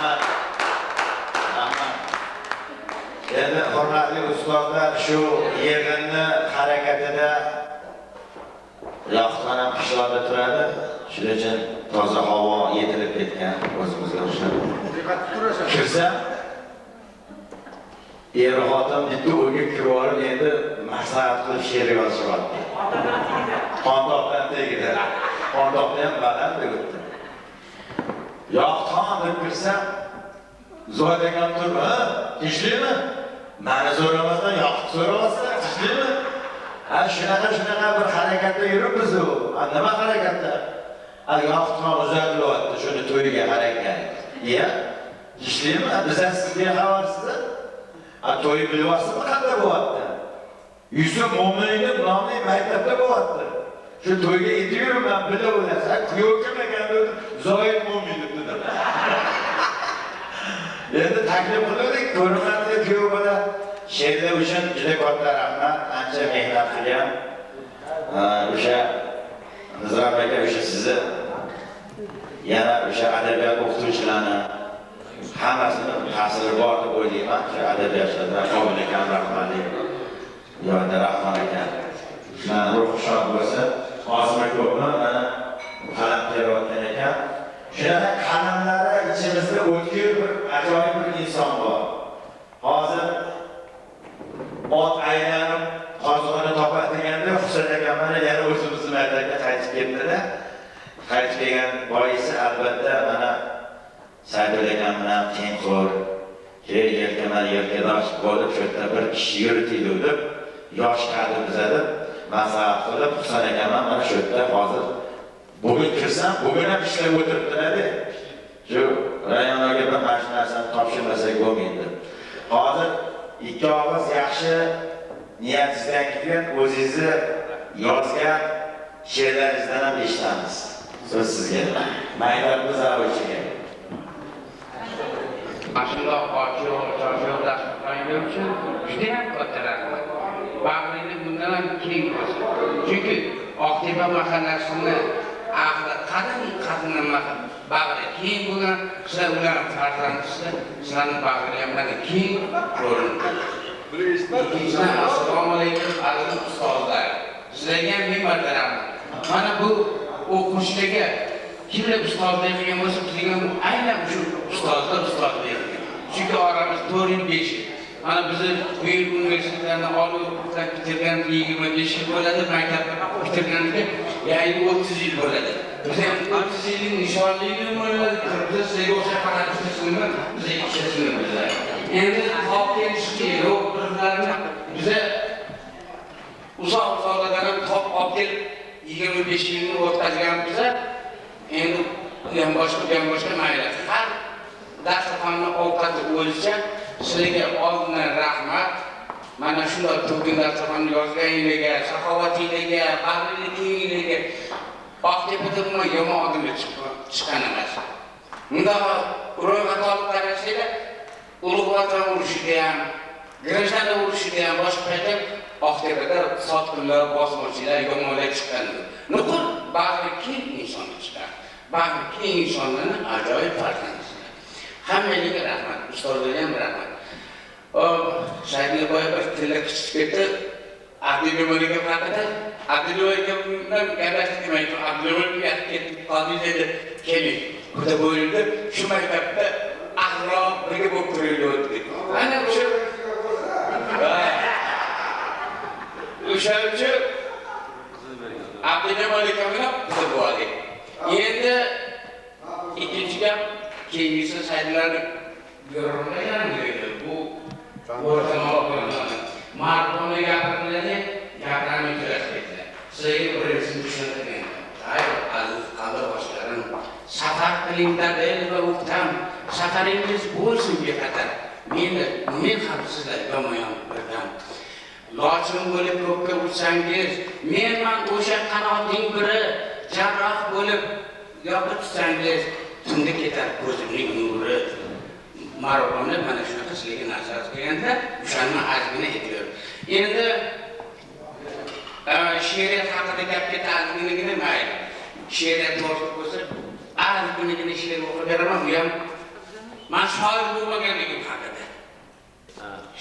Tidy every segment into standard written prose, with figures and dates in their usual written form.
Rahmat. Rahmat. Endi hurmatli ustozlar shu yig'inni harakatida yoqdan ham qishloqda turadi. Shuning uchun toza havo yetilib ketgan o'zimizga o'xshab. Kirsam er-xotin bitta uyga kirib olib endi maslahat qilib she'r yozishyapti. Qondoqdan tegdi. Qondoqda ham baland bo'libdi. Yoqdan deb kirsam Zo'rdegan turib, ha? Ishlaymi? Meni so'ramasdan yoqib so'rayapsan, ishlaymi? Ha, shunaqa bir harakatda yuribmiz u. Nima harakatda? Yoqdan uzatilyapti, shuni to'yiga harakat. Ya, ishlaymi? Biz sizga xabarsiz. To'y bilyapsizmi qanday bo'lyapti? Yusuf Mo'minov nomli maktabda bo'lyapti. Shu to'yga yetib yuribman, bilib o'ylaysan. Kuyov kim ekan deb Zoid Mo'minov dedim. Endi taklif qildik, ko'rinmadi kuyov bola. She'rlar uchun juda katta rahmat, ancha mehnat qilgan. O'sha Nizam aka o'sha sizni yana o'sha adabiyot o'qituvchilarni hammasini ta'siri bor deb o'ylayman. Shu adabiyotlarda Qobil ekan, rahmatli. Yo'lda Rahmon ekan. Mana ruh shod bo'lsa, Qosim ko'pni mana qalam terayotgan ekan. Shunaqa qalamlari ichimizda o'tkir bir ajoyib bir inson bor. Hozir ot aylanib qozig'ini topadi deganda Husayn akam mana yana o'zimizni maktabga qaytib ketdilar. Qaytib kelgan boisi albatta mana Saidul akam bilan tengqur, yelkadosh bo'lib shu yerda bir kishi yuritaylik deb yosh kadr bizadi maslahat qilib Husayn akam mana shu yerda hozir bugun kirsam, bugun ham ishlab o'tiribdilar-da. Shu rayonlarga bir mana narsani topshirmasak bo'lmaydi. Hozir ikki og'iz yaxshi niyatingizdan kelgan, o'zingizni yozgan she'rlaringizdan ham eshitamiz. So'z sizga. Maktabimiz a'lochiga. Maşallah ochiq dasturxonga uchun juda ham katta rahmat. Bag'ringni bundan ham keng bo'lsin. Chunki Oqtepa mahallasini ahli qadimdan bag'ri keng bo'lgan, sizlar ular farzandisizlar, sizlarning bag'ri ham mana keng ko'rinadi. Assalomu alaykum aziz ustozlar. Sizlarga ham ming marta rahmat. Mana bu o'quvchilarga kimlar ustozlik qilgan bo'lsa, bizga ham aynan shu ustozlar ustozlik qilgan. Chunki oramiz 4 yil 5 yil. Mana bizni bu yil universitetlarni oliy o'quvchilar bitirgan 25 yil bo'ladi, maktabni bitirganiga yangi 30 yil bo'ladi. Biz ham 30 yillik nishonlini bo'ladi. Biz sizga o'sha qaratishlarini biz ishlasini biladi. Endi hop kelishga yo'q birlarni biza uzoq-uzoqlardan top olib kelib 25 yilni o'tkazgan biza endi ham boshqa mayli. Har dasturxonni ovqati o'lcha sizlarga oldindan rahmat. Mana shunday to'g'ri dasturxonni yozganingizga, saxovatingizga, bag'riligingiga Oqtepada umuman yomon odamlar chiqqan emas. Bunda ro'yxat olib qarasanglar, Ulug'vatan urushiga ham, Grajdan urushiga ham boshqa paytda Oqtepada sotqinlar, bosqinchilar yomonlar chiqqan. Nuqul bag'ri keng insonlar chiqqan. Bag'ri keng insonlarning ajoyib farzandlari. Hammaga rahmat, ustozlarga ham rahmat. Shaydni boyab tilla kichik ketdi. Abdulloga haqida Abdulloga bilan gaplashdik demaydi. Abdulloga ketib qoldi dedi. Keling, burada bo'ldi. Shu maktabda ahlo birga bo'lib turaylik. Ana o'sha uchun Abdulloga bilan burada bo'ldik. Endi ikkinchi gap keyingi saytlarni ko'rmagan dedi. Bu Marhumga gapirganlar gaplarni o'tkazdi. Sizga bir resim tushuntirgan. Hayır, aziz qadrdoshlarim, safar qilinglar va o'qtam. Safaringiz bo'lsin bexatar. Men ham sizlarga yomon birdam. Lochin bo'lib ko'kka uchsangiz, menman o'sha qanoting biri, jarroh bo'lib yoqib tutsangiz, tunda ketar ko'zimning nuri. Marhumlar mana shunaqa sizlarga nasihat qilganda, o'shani ozgina aytib. Endi she'riyat haqida gap ketadligini mayli. She'riyat to'g'ri bo'lsa, ozgina she'r o'qib beraman, bu ham Men shoir bo'lmaganligim haqida.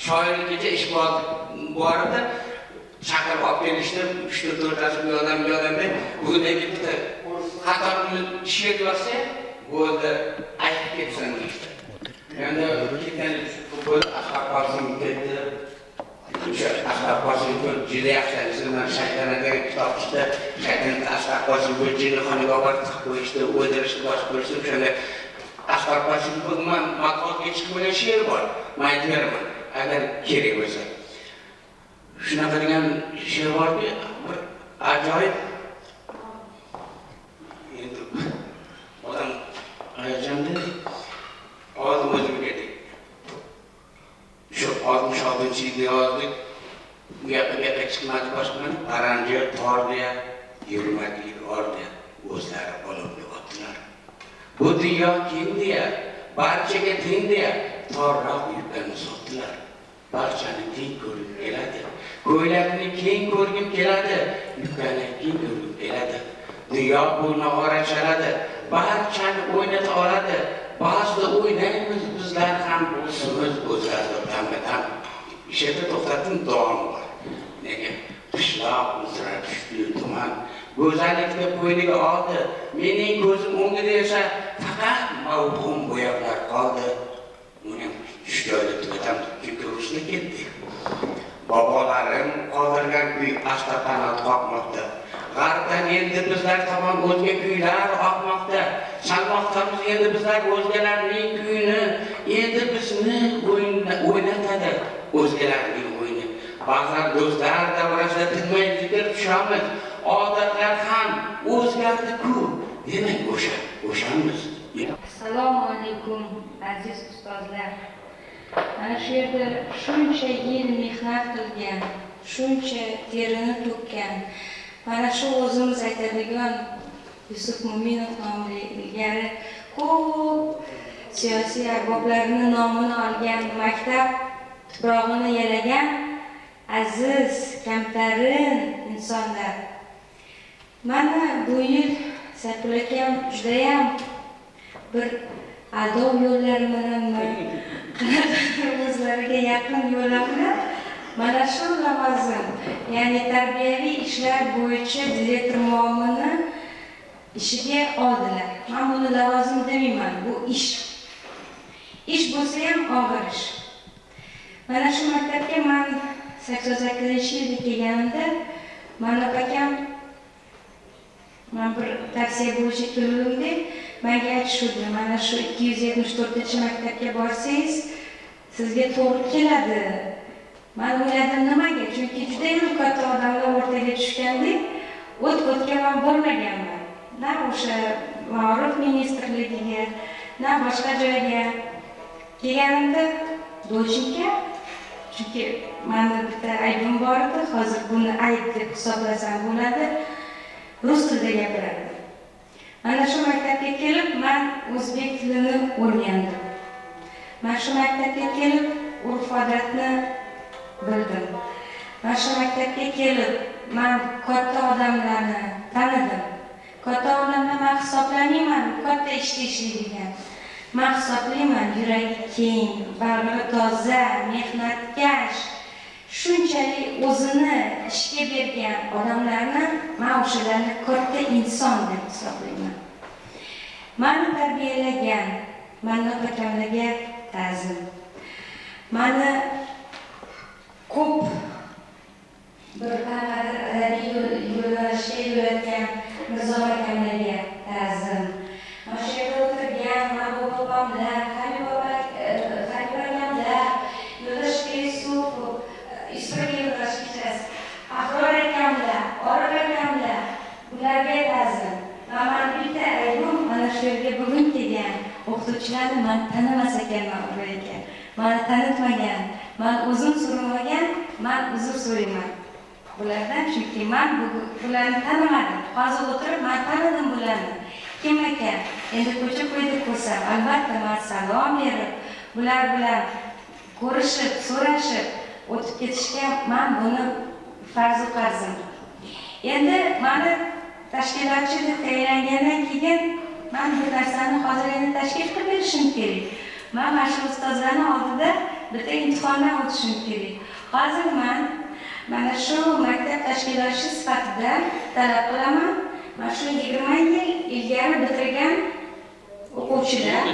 Shoirlikka ish bor edi. Chaqirib olib kelishdi, 3-4 bir odam deb, bugundan bitta qatorni she'r yozsa, bo'ldi, aytib ketsin deydi. Endi ketgan bo'lib Ahmad Qosim ketdi. O'sha Ahmad Qosim juda yaxshi sizlar shaytonga kitob chiqdi. Shayton Ahmad Qosim jinnixonaga olib qo'yishdi, o'ldirishni boshqa qo'yishdi. O'shanda Ahmad Qosim bo'lgan matbuotga chiqib bo'lgan she'r bor. Men aytiraman, agar kerak bo'lsa. Shunaqa degan she'r borki, bir ajoyib. Endi odam ayajanda oldin o'zim ketdik. Shu 66-yilda yozdik. Bu yoqqa chiqmadi boshqa, paranji, tordiya, yurmaklik ordiya o'zlari olovga otdilar. Bu dunyo keng deya, barchaga teng deya, torroq yuklarni sotdilar. Barchani teng ko'rib keladi. Ko'ylakni keng ko'rgim keladi, yuklarni keng ko'rib keladi. Dunyo bu nog'ora chaladi, barchani o'ynata oladi. Ba'zida o'ynaymiz bizlar ham o'zimiz o'zlarida tambatam. Ishda to'xtatim davom bor. Nega? Qishloq uzra tushdi tuman. Go'zallikni qo'yniga oldi. Mening ko'zim o'ngida esa faqat mavhum bo'yoqlar qoldi. Uni shu joyda tugatam, chunki urushga ketdik. Bobolarim qoldirgan kuy asta qanot qoqmoqda. G'arbdan endi bizlar tomon o'zga kuylar oqmoqda. Chalmoqdamiz endi bizlar o'zgalarning kuyini, endi bizni o'ynatadi o'zgalarning o'yini. Ba'zan do'stlar davrasida tinmay zikr tushamiz. Odatlar ham o'zgardi-ku. Demak o'shamiz. Assalomu alaykum aziz ustozlar. Mana shu yerda shuncha yil mehnat qilgan, shuncha terini to'kkan, mana shu o'zimiz aytadigan Yusuf Mo'minov nomli ilgari ko'p siyosiy arboblarning nomini olgan, maktab tuprog'ini yalagan aziz, kamtarin insonlar. Mana bu yil Sayful akam judayam bir adob yo'llari bilan o'zlariga yaqin yo'llarni mana shu lavozim, ya'ni tarbiyaviy ishlar bo'yicha direktor muavini ishiga oldilar. Men buni lavozim demayman, bu ish. Ish bo'lsa ham og'ir ish. Mana shu maktabga men 88-yilda kelganimda mana akam men bir tavsiya bo'yicha keldim deb menga aytishdi, mana shu 274-maktabga borsangiz sizga to'g'ri keladi. Men o'yladim nimaga? Chunki juda ham katta odamlar o'rtaga tushgandek, o'tga men bormaganman. Na o'sha ma'ruf ministrligiga, na boshqa joyga. Kelganimda Dolchinka, chunki menda bitta aybim bor edi, hozir buni ayb deb hisoblasam bo'ladi. Rus tilida gapiradi. Mana shu maktabga kelib, men o'zbek tilini o'rgandim. Mana shu maktabga kelib, urf-odatni bildim. Mana shu maktabga kelib, men katta odamlarni tanidim. Katta odamlar men hisoblamayman, katta ishda ishlaydigan. Men hisoblayman, yuragi keng, bag'ri toza, mehnatkash, shunchalik o'zini ishga bergan odamlarni men o'shalarni katta inson deb hisoblayman. Meni tarbiyalagan, meni akamlarga ta'zim. Meni ko'p bir yo'llanishga yo'latgan Mirzo akamlarga ta'zim. Mana shu yerda o'tirgan Mahbub opamlar, Habib akamlar, Yo'ldosh Yusufov, Ahror akamlar, Orif akamlar, ularga ta'zim. Men bitta aybim, mana shu yerga bugun kelgan o'qituvchilarni men tanimas ekanman ular ekan. Meni tanitmagan, men o'zim so'ramagan, men uzr so'rayman. Bulardan chunki men bularni tanimadim. Hozir o'tirib men tanidim bularni. Kim ekan? Endi ko'cha-ko'yda ko'rsam, albatta men salom berib, bular bilan ko'rishib, so'rashib o'tib ketishga men buni farz qarzim. Endi meni tashkilotchi deb tayinlangandan keyin men bu narsani hozir endi tashkil qilib berishim kerak. Men mana shu ustozlarning oldida bitta imtihondan o'tishim kerak. Hozir men mana shu maktab tashkilotchi sifatida talab qilaman. Mana shu 20 yil ilgari bitirgan o'quvchilar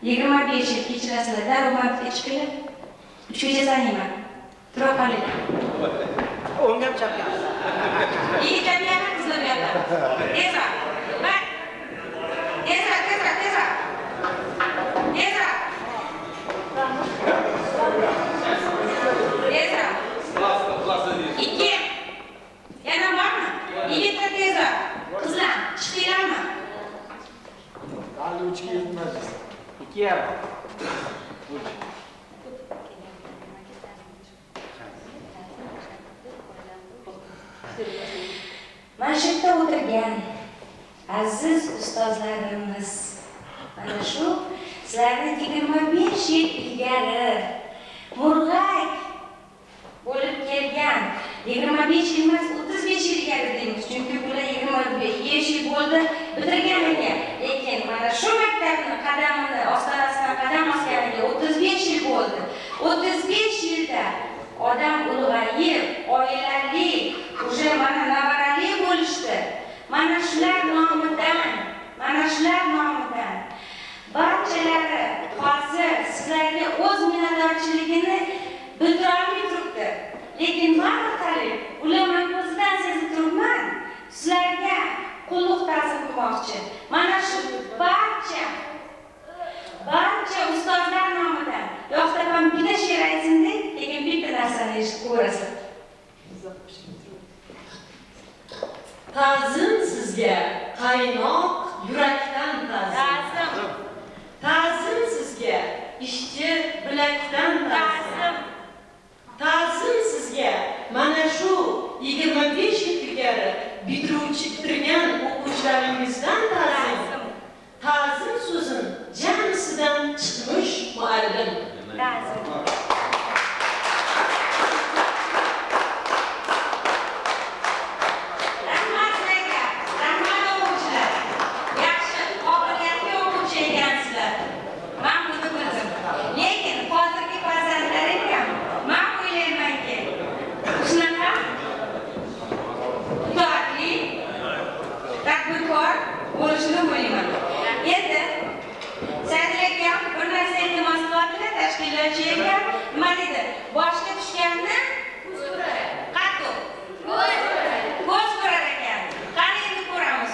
25 yil kechirasizlar, darrov man chiqib 3 sanayman. Tura qolinglar. O'ngam chapgan. Yigitlar yana qizlar yana. Tezroq. Bak. Tezroq. Ikki. Yana bormi? Yigitlar tezroq. Qizlar, chiqinglarmi? Hali 3 ga yetmadi. 2,5. Mana shu yerda o'tirgan aziz ustozlarimiz, mana shu sizlarni 25 yil ilgari murg'ak bo'lib kelgan, 25 yil emas 35 yil ilgari deymiz, chunki bular 25 yil bo'ldi bitirganiga, lekin mana shu maktabni qadamini ostonasidan qadam osganiga 35 yil bo'ldi. 35 yilda odam ulg'ayib, oilali, уже mana nevarali bo'lishdi. Mana shular nomidan barchalari hozir sizlarga o'z minnatdorchiligini bildira olmay turibdi. Lekin men orqali ularni ko'zidan sezib turibman. Sizlarga qulluq ta'zim qilmoqchi. Mana shu barcha ustozlar nomidan yo'qtaman bitta she'r aytsin-dek, lekin bitta narsani eshitib ko'rasan. Ta'zim sizga qaynoq yurakdan ta'zim. Ta'zim sizga ishchi bilakdan ta'zim. Ta'zim sizga mana shu 25 yil ilgari bitirgan o'quvchilaringizdan ta'zim. Ta'zim so'zin jamisidan chiqmish muallim. Ta'zim. Boshga tushganni qattiq ko'z ko'rar ekan. Qani endi ko'ramiz.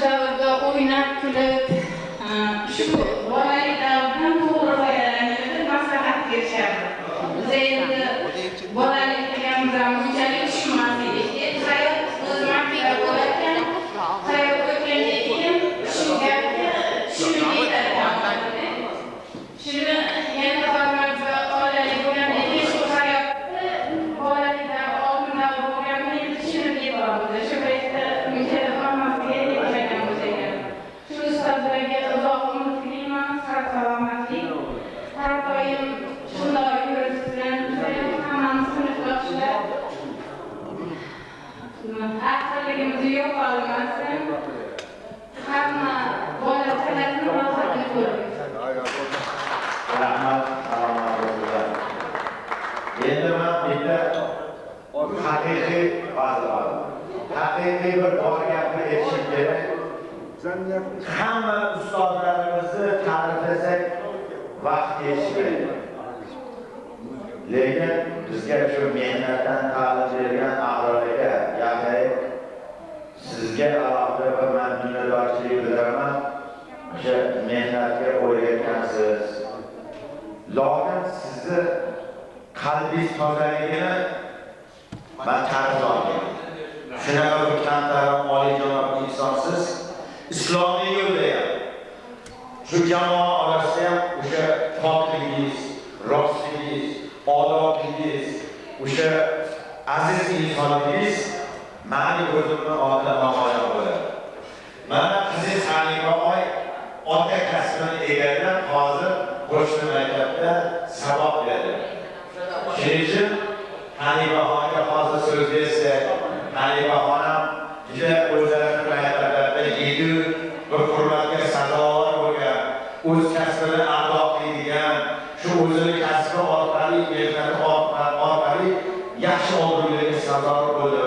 davrda o'ynab kulib, shu bolalik davrdan to'g'ri foydalanishni maslahat berishardi. Biz endi bolalik deganimizdan bunchalik tushunmasdik. Hayot o'zimdan kerak bo'larkan, hayot o'tgandan keyin shu gapga tushunib yetadi. Shuni endi hozirda oilali bo'lgandan keyin shu hayotni bolalikdan oldin davr bo'lganini endi tushunib yetyapmiz. Shu paytda buncha hammasiga yetmagan bo'lsak. Shu ustozlarga uzoq umr tilayman, sog' salomatlik. Har doim shunday yurishib bilan hammamiz sinfdoshlar. Aqlligimizni yo'qolmasin. Hamma bola talatni rohatini ko'ramiz. Rahmat, salomat bo'linglar. Endi men bitta haqiqiy vazir, haqiqiy bir bor gapni aytishim kerak. Hamma ustozlarimizni ta'riflasak vaqt yetishmaydi. Lekin bizga shu mehnatdan ta'lim bergan a'zolarga, ya'ni sizga alohida bir minnatdorchilik bildiraman. O'sha mehnatga o'rgatgansiz. Lokin sizni qalbingiz tozaligini men ta'rif oldim. Shunaqa bir kamtaroq oliyjanob insonsiz, islomiy yo'lda ham, shu jamoa orasida ham o'sha pokligingiz, rostligingiz, odobingiz, o'sha aziz insonligingiz meni ko'zimni oldida namoyon bo'ladi. Mana qizingiz Hanifaoy ota kasbini egallab, hozir qo'shni maktabda saboq beradi. Shuning uchun Hanifaxonga hozir so'z bersak, Hanifaxonam juda o'zlarini maktablarda yetu bir hurmatga sazovor bo'lgan, o'z kasbini ado qiladigan, shu o'zini kasbi orqali, mehnati orqali yaxshi o'g'illarga sazovor bo'ldi.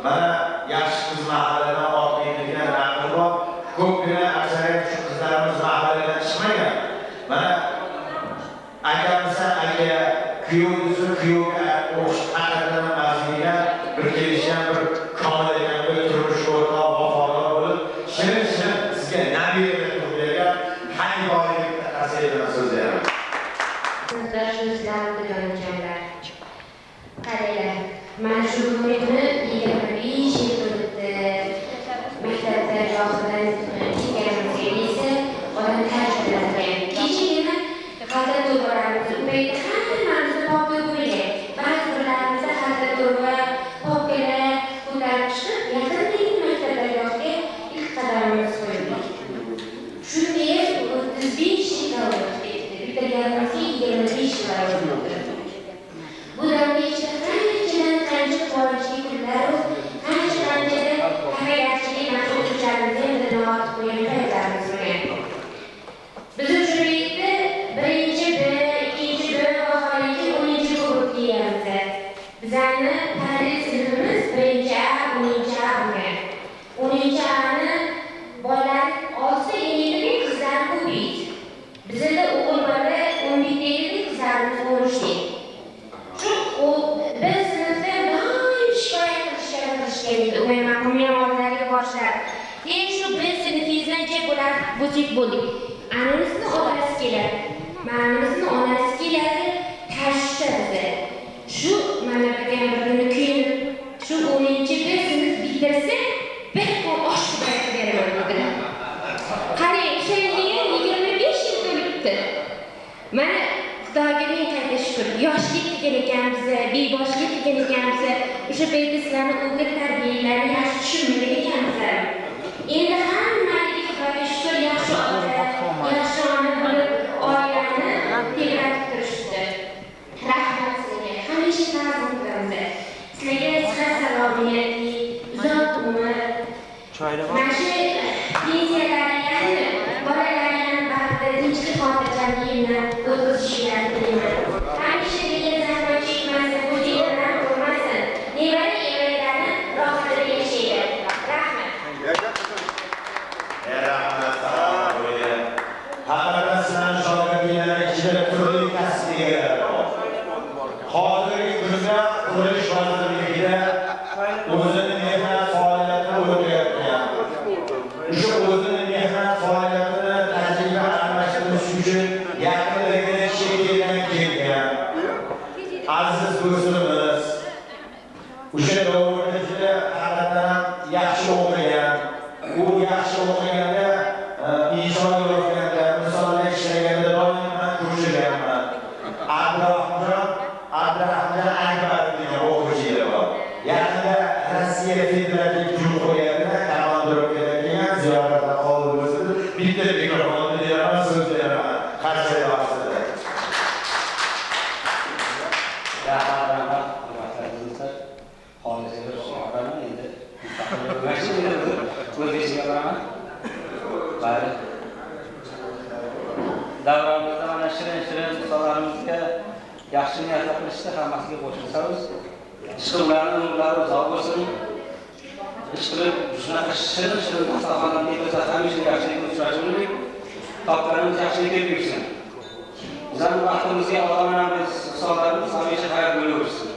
Mana yaxshi qiz mahalladan ortlaydigan naql bor. Ko'pgina aksariyat shu qizlarimiz mahalladan chiqmagan. Mana akamizdan aka kuyovimizni kuyovga o'xshatadigan mazmunga bir kelishgan bir komil ekan, bir turmush o'rtoq vafodor bo'lib, shirin sizga nabira turgan Hanifaoyga qasiydan so'z beraman. Sinfdoshlarimiz jonajonlar. Qaranglar, mana shu umidni 25 yil o'tdi. Maktabda johildan chiqqanimizga esa odam tashlangan. Kechagina xalta to'g'ramiz upayda hammamizni popga qo'ygan. Ba'zi birlarimizni xalta to'g'ra, popkalar ko'tarib chiqib, yaqindagi maktablarga ilk qadamimiz qo'ydik. Shunday 35 yil o'tdi. Bitirganimizga 25 yil o'tdi. Bu davrda qancha quvonchli kunlar, qancha haqiqatchilik mas'uliyatlarimizni bilib qo'ygan paytlarimiz bo'lgan. Biz uchun birinchi B, ikkinchi B va haligacha 10-chi guruh deyamiz. Bizlarni ta'lim sinfimiz 1-A, 10-A bo'lgan. 10-A'ni bolalar olsa endi qizlar ko'paydi. Bizda o'g'il bola 11 qizlarimiz bo'lishdi. Biz sinfda doim shikoyat qilishgan edi. Mehmonlarga borishar. Keyin shu biz sinfimizdan bo'lsak bo'ldik. Anamizni onasi keladi. Manamizni onasi keladi. Tashishadi. Shu mana degan bir kuni keyin shu 10-chi sinf bitirsa, bir qo'l osh qilib beraman dedilar. Qarang, o'shandan 25 yil o'tibdi. Mana Xudoga ming qayta shukr. Yoshlik degan ekanmiz, beboshlik degan ekanmiz. O'sha paytda sizlarni o'g'il tarbiyalarini yaxshi tushunmagan ekanmiz. Endi hammalik Xudoga shukr yaxshi ota, yaxshi ona bo'lib oilani tebratib turishdi. Rahmat sizga. Hamisha ta'zim qilamiz. Sizlarga sihat salomatlik, uzoq umr. Mana shu pensiyalarni bolalarning baxtida tinchlik xotirjamlikni o'tkazishlarini tilayman. Hamisha degan zahmat chekmasin, bo'jiklarni ko'rmasin. Nevara-evaralarni rohatida yashaydi. Rahmat. Rahmat, salomat bo'ling. Haqiqatan sizlarning shogirdlaringiz ichida turli kasb egalari bor. Hozirgi kunda qurilish vazirligida o'zini mehnat faoliyatini o'rgatgan. O'sha o'zini mehnat faoliyatini tajriba almashtirish uchun yaqinligini Chekiyadan kelgan aziz do'stimiz, o'sha davrda juda haqiqatan yaxshi o'qigan, u yaxshi o'qiganda, ijod o'qiganda, misolda ishlaganda doim men ko'rishganman. Abdurahmon Akbar degan o'quvchi bor. Yaqinda Rossiya Federativ Jumhuriyatida komandirovkada kelgan, ziyoratga qabul bo'ldi. Bitta mikrofonni beraman, so'z beraman. Qarshi vaqtida. Davramizda mana shirin misollarimizga yaxshi niyatlar qilishda hammasiga qo'shilsangiz, ishqillarni umrlari uzoq bo'lsin. Ishqilib shunaqa shirin maslahatlarni o'zlar hamisha yaxshilikni uchrashuvlik, topganimiz yaxshilikka buyursin. Bizning vaqtimizga odamlarimiz, misollarimiz hamisha hayot bo'laversin.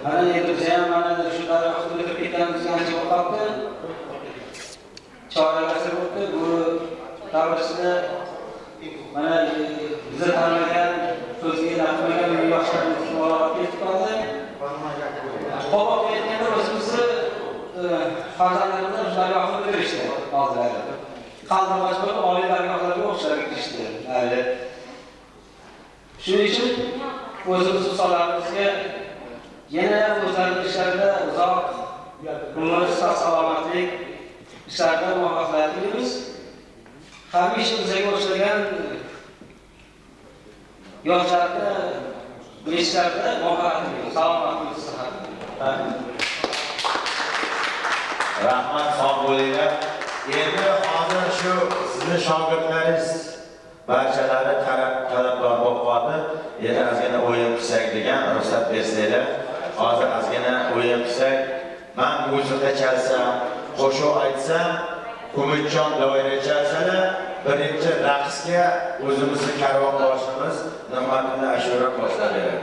Mana endi biz ham mana shu daraxtni o'tirib ketganimizga ancha bo'lib qoldi. Choralar bo'ldi. Bu davrasida mana bizni tanlagan, so'zga laqmagan yoshlarimiz muloqot ketib qoldi. Xo'p, endi o'zimizni farzandlarimizni shularga olib kirishdi hozirlari. Qaldirg'och bo'lib oliy dargohlarga o'qishlarga kirishdi. Shuning uchun o'zimiz ustollarimizga yana o'zlarining ishlarida uzoq umr, salomatlik, ishlarida muvaffaqiyat tilaymiz. Hamisha bizga o'xshagan yoshlarni bu ishlarda muvaffaqiyat, salomatlik, sihat. Rahmat, sog' bo'linglar. Endi hozir shu sizning shogirdlaringiz barchalari talablar bo'lib qoldi. Endi ozgina o'yin qilsak degan ruxsat bersanglar. Hozir ozgina o'yin qilsak, men musiqa chalsam, qo'shiq aytsam, Umidjon doira chalsalar, birinchi raqsga o'zimizning karvon boshimiz Nig'matilla Ashura boshlab beradi.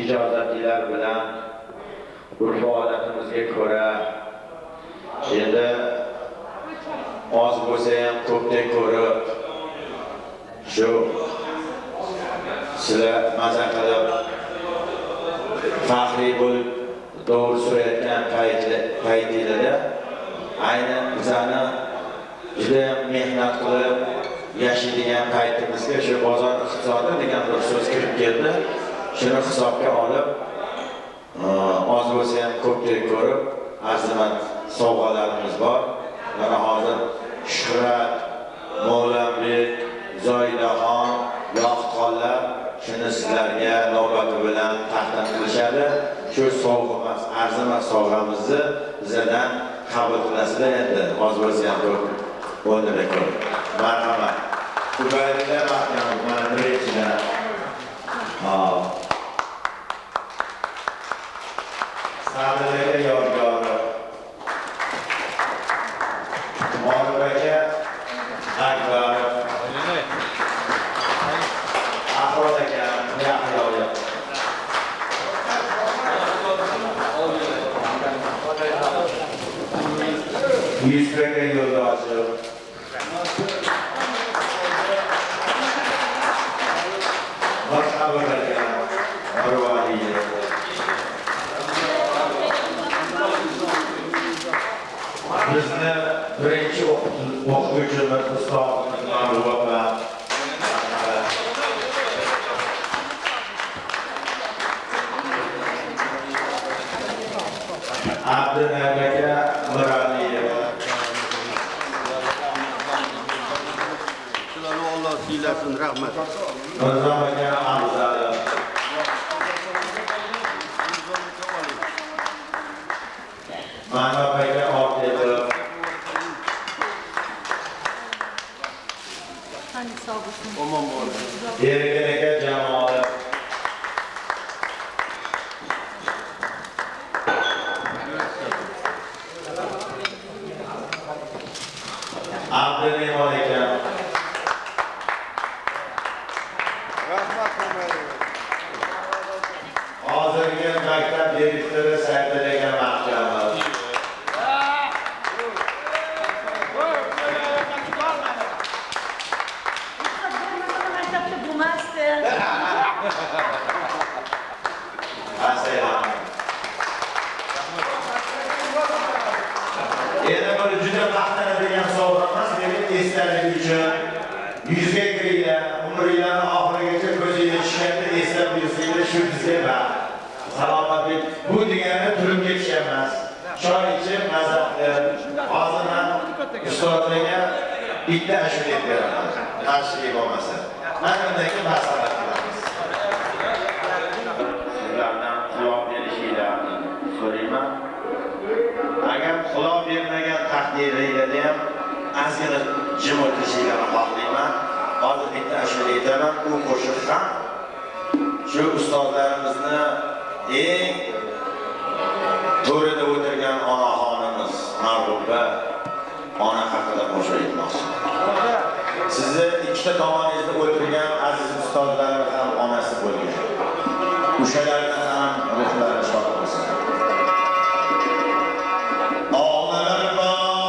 ijozatlilar bilan urf odatimizga ko'ra endi oz bo'lsa ham ko'pdek ko'rib shu sizlar maza qilib faxriy bo'lib davr surayotgan paytinglarda ayni bizani juda mehnat qilib yashaydigan paytimizga shu bozor iqtisodi degan bir so'z kirib keldi. Shuni hisobga olib, oz bo'lsa ham ko'pdek ko'rib, arzimat sovg'alarimiz bor. Mana hozir Shuhrat, Mavlambek, Zoidaxon, Yoqutxonlar shuni sizlarga navbati bilan taqdim qilishadi. Shu sovg'amiz, arzimat sovg'amizni bizdan qabul qilasizlar endi. Oz bo'lsa ham ko'p bo'ldi ko'p. Marhamat. Ubaydilar mahkamasi mana birinchidan. Sadirlarga yodgori. Molibaga Akbar. Afrod aka, Yahyo. Yusufga yo'ldoshi. Boshqa bo'lgan Marvaliy. Bizni birinchi o'qituvchimiz ustozimiz Marvaliy. Abdunabaka Miraliyev. Shularni Alloh siylasin, rahmat. Mirzomaga Abzalov. Manobaga Obdilov. Omon bo'ldi. Erginaga Jamolov. Abdulne'mon ekan. Rahmat bo'lmaydi. Hozirgi maktab direktori Sayfillaga mahkamat. Maktabda bo'lmasdi. Assalom. Yana bir juda maqtanadigan sovg'a emas, lekin esdalik uchun yuzga kiringlar, umringlarni oxirigacha ko'zingga tushganda eslab yursanglar shu bizga baxt. Salomatlik bu degani turib ketish emas. Choy ichib maza qilib, hozir ham ustozlarga bitta ashula beraman. Qarshilik bo'lmasa. Mana undan keyin maslahat qilamiz. Sizlardan xulof berishinglarni so'rayman. Agar xulof bermagan taqdiringizda ham ozgina jim o'tirishinglarni xohlayman. Hozir bitta ashula aytaman, u qo'shiq ham shu ustozlarimizni eng to'rida o'tirgan onaxonimiz Marg'uba ona haqida qo'shiq aytmoqchi. Sizni ikkita tomoningizda o'tirgan aziz ustozlarimiz ham onasi bo'lgan. O'shalarni ham ruhlari shod bo'lsin. Onalar bor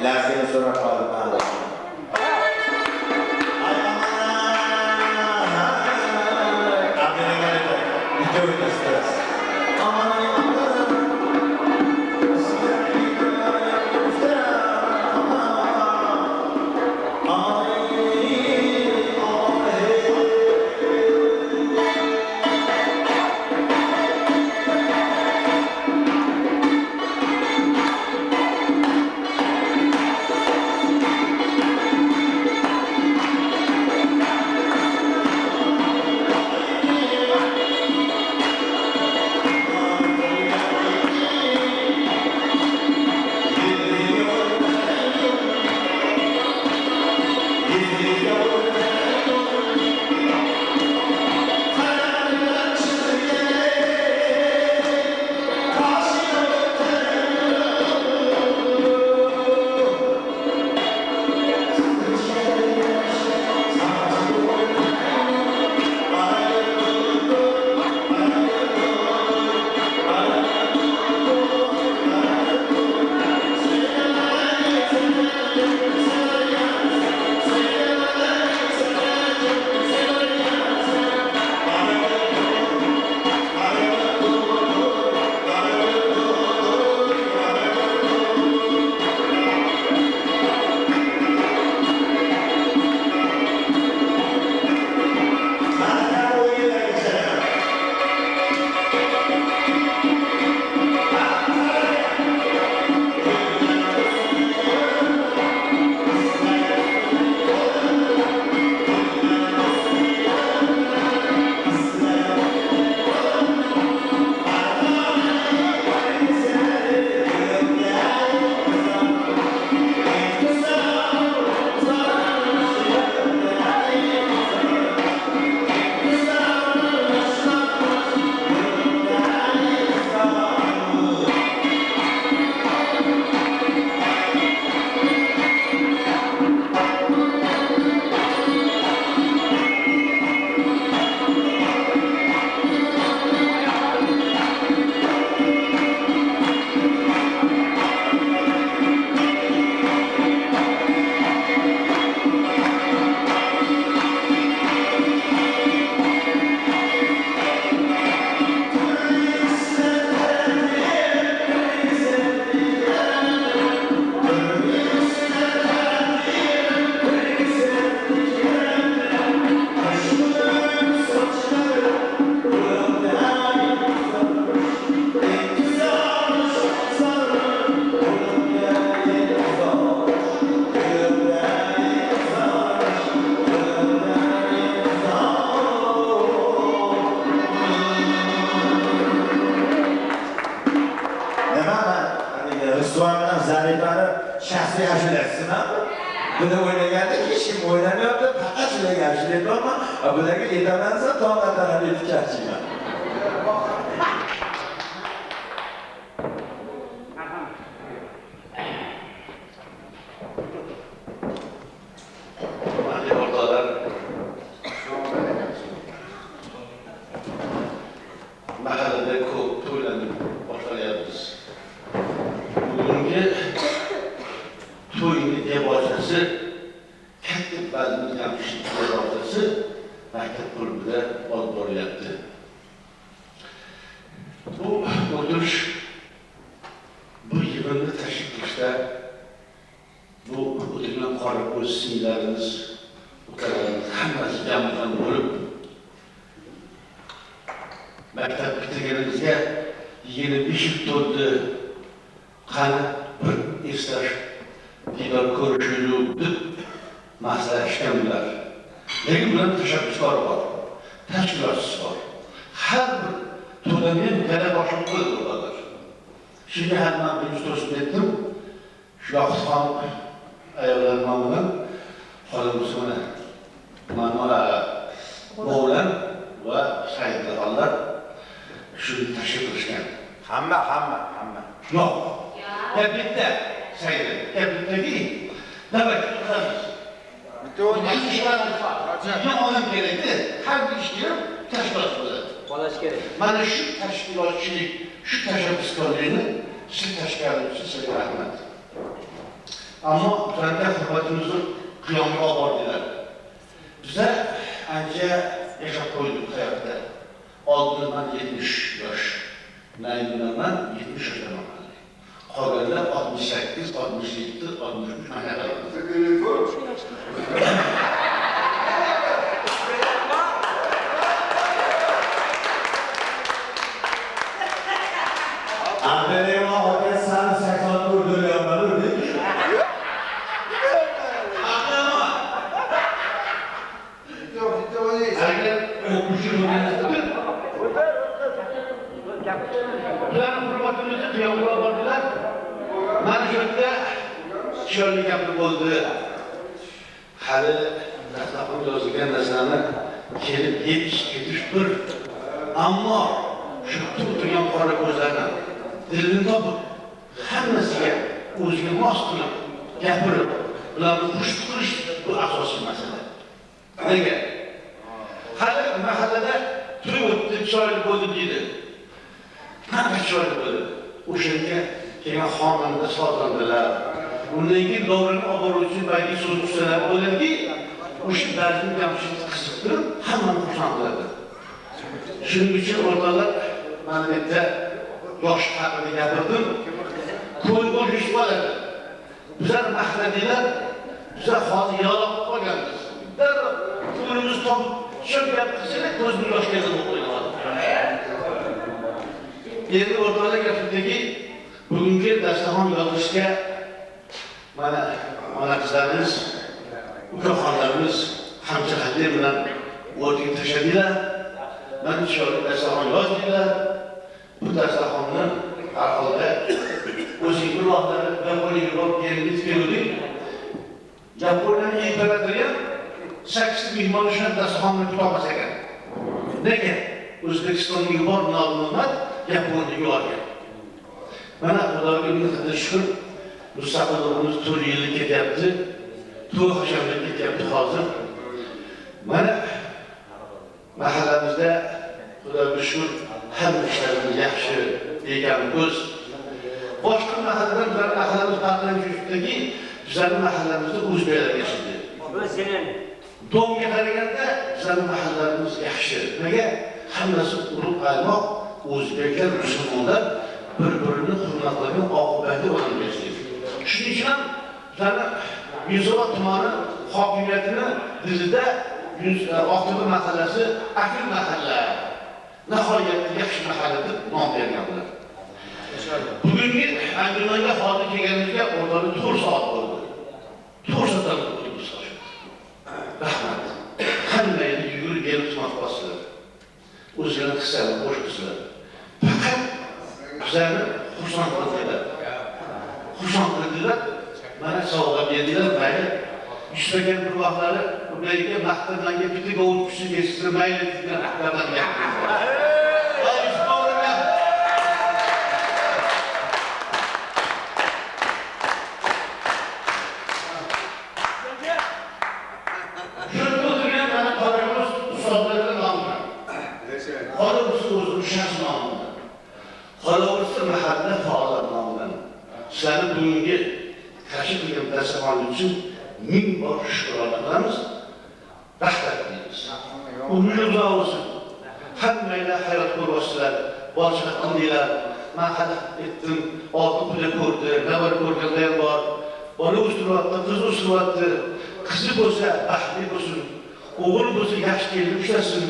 Lasini so'rab qoldim man. shaxsiy ashulasinmi? Buni o'ylaganda hech kim o'ylamayapti, faqat shularga ashula aytyapman. Bularga yetamansa to'g'ridan yetib charchayman. Mahallada ko'p to'ylarni boshlayapmiz. Bugungi to'yni debochasi katta bazmi jamshid debochasi maktab klubida olib boryapti. Bu o'tirish bu yig'inni tashkil qilishda bu o'tirgan qora ko'z singlarimiz hammasi jamg'an bo'lib maktab bitirganimizga 25 yil to'ldi. Qani bir eslash, diydor ko'rishib deb maslahatlashganlar. Lekin bularning tashabbuskori bor, tashkilotchisi bor. Har bir to'langan gala boshqa bo'ladi. Shunga ham men birinchi to'sib aytdim. Shohxon ayollar nomidan xolamizga mana o'g'lan va sayyidlar shuni tashkil qilishgan. Hamma. Yo'q. Bitta saydi. Bittagi davlat qilamiz. Bitta o'ynash olim kerakda, har bir ishga tashkilot bo'ladi. Bolash kerak. Mana shu tashkilotchilik, shu tashabbuskorlikni siz tashkilotchi sizga rahmat. Ammo ularga hurmatimizni qiyomga olib bordilar. Bizlar ancha yashab qo'ydik hayotda. Oldin men 70 yosh. Men 70 yoshdaman. Qolganlar 68, 67, 63 mana ularning hurmatimizni qiyomga bordilar. Mana shu yerda chiroyli gaplar bo'ldi. Hali dastlabki yozilgan narsani kelib yetish bir. Ammo shu turgan qora ko'zlarni dilini topib, hammasiga o'ziga mos qilib gapirib, ularni xush qilish bu asosiy masala. Nega? Hali mahallada to'y o'tdi, chiroyli bo'ldi deydi. Qanday chiroyli bo'ldi? O'shanga kelgan xonanda sozlandilar. Undan keyin davrini olib boruvchi badiiy so'z ustalar bo'ladiki, o'sha dardni jamshid qiziqtirib, hammani xursand qiladi. Shuning uchun o'rtoqlar, mana bu yerda yosh haqida gapirdim. Ko'l bo'lish bo'ladi. Bizlar mahalladagilar, bizlar hozir yolib qolganmiz. Ko'limiz topib, shu gap qilsak, ko'zimiz yosh kelib qo'yadi. Endi o'rtoqlar gapidagi bugungi dasturxon yozishga mana ona qizlarimiz, ukaxonlarimiz hamjihatlik bilan o'rtaga tashladilar. Mana shu dasturxon yozdilar. Bu dasturxonni har holda o'zing bir vaqtlar Yaponiyaga borib keldik. Yaponiyaning imperatori 8 mehmon uchun dasturxonni kutolmas ekan. Nega? O'zbekistonga bor nomad Yaponiyaga olgan. Mana Xudoga ming shukr, mustaqilligimiz 4 yillik ketyapti. 4 yillik ketyapti hozir. Mana mahallamizda Xudoga shukr, hamma ishlarimiz yaxshi ekanmiz. Boshqa mahalladan bizlar mahallamiz farqlanishidagi bizlarning mahallamizda o'zbeklar yashaydi. Domga qaraganda bizlarning mahallamız yaxshi. Nega? Hammasi urug' qaymoq, o'zbeklar, musulmonlar bir-birini hurmatlagan oqibatli odam yashaydi. Shuning uchun ham bizlarning Yunusobod tumani hokimiyatini dizida Oqtepa mahallasi akil mahalla, nihoyatda yaxshi mahalla deb nom berganlar. Bugungi anjumanga hozir kelganimizga o'rtada 4 soat bo'ldi. 4 soatdan o'tibmiz. Rahmat. Hammayni yugurib kelib xizmat qilibsizlar. O'zlarini qilsalar, qo'shibsizlar. Faqat bizlarni xursand qildilar. Xursand qildilar. Mana sovg'a berdilar, mayli. Ishlagan bir vaqtlari ularga maqtanlarga bitta govul kuchli kestirib mayli degan haqlardan gapirdilar. Qolaversa mahalla faollar nomidan sizlarni bugungi tashkil qilgan dasturxon uchun ming bor shukrona qilamiz. Rahmat deymiz. Umr uzoq bo'lsin. Hammanglar hayot ko'ryapsizlar, boshqa qildinglar. Men hali aytdim, olti pula ko'rdi, navbar ko'rganda ham bor. Bola o'stiryapti, qiz o'stiryapti. Qizi bo'lsa baxtli bo'lsin, o'g'il bo'lsa yaxshi kelib ushlasin.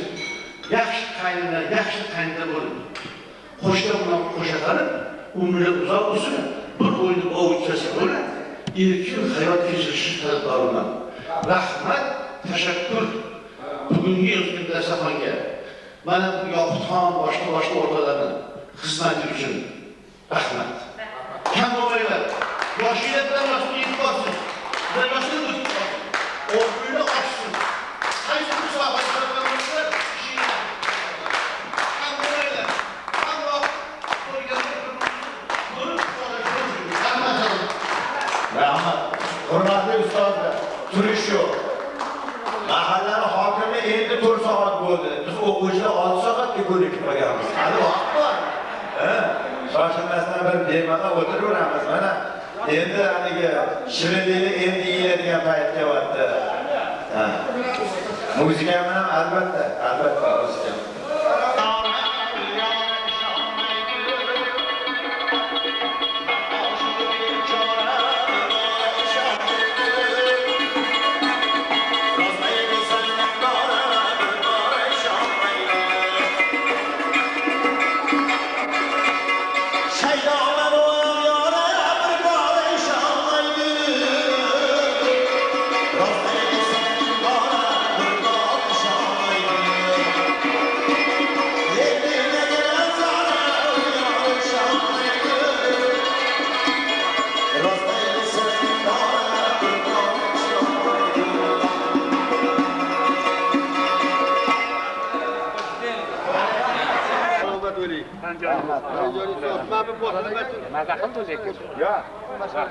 Yaxshi qaynlar, yaxshi qaynlar bo'lib. Qo'shga bilan qo'sha qilib, umri uzoq bo'lsin, bir o'yni o'tkazib bo'lib, erkin hayot kechirishi talabdoriman. Rahmat, tashakkur. Bugungi yozgan dasturxonga mana bu Yoqutxon boshqa o'rtalarni xizmati uchun rahmat. Kam bo'lmaylar. Yoshinglar bilan yoshni yetib borsin. Ular yoshni o'tib borsin. O'rnini ochsin. Qaysi bir sohaga bo'lsa, rahmat. Hurmatli ustozlar, turish yo'q. Mahallani hokimi endi 4 soat bo'ldi. Biz o'quvchilar 6 soatga ko'nikib qolganmiz. Hali vaqt bor. Shoshilmasdan bir bemaza o'tiraveramiz. Mana endi aniga shirinlikni endi yeyiladigan payt kelyapti. Muzika bilan albatta muzika.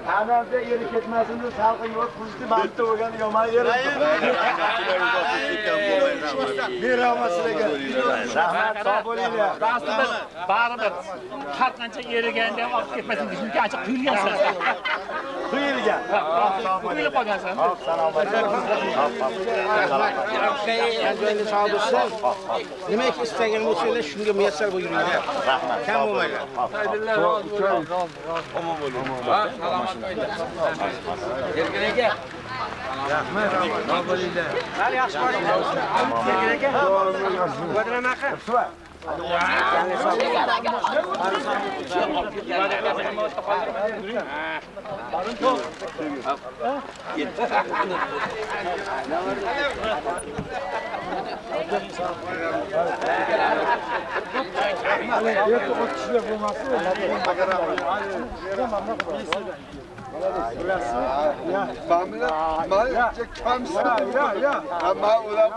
Tanamda eri ketmasin deb salqin yo'q, qulishni mantda bo'lgan yomon eri. Beraman sizlarga. Rahmat, sog' bo'linglar. Aslida baribir har qancha eriganda ham olib ketmasin, chunki ancha quyilgansiz. Quyilgan. Quyilib qolgansiz. Hop, salomat. Joyingiz sog' bo'lsin. Nimaiki istagan bo'lsanglar, shunga muyassar bo'ling. Rahmat. Kam bo'lmanglar. Omon bo'ling. Salomat qo'yinglar. Erkin aka. Rahmat. Sog' bo'linglar. Hali yaxshi bo'linglar. Erkin aka. Qo'diraman aka. Ama ulan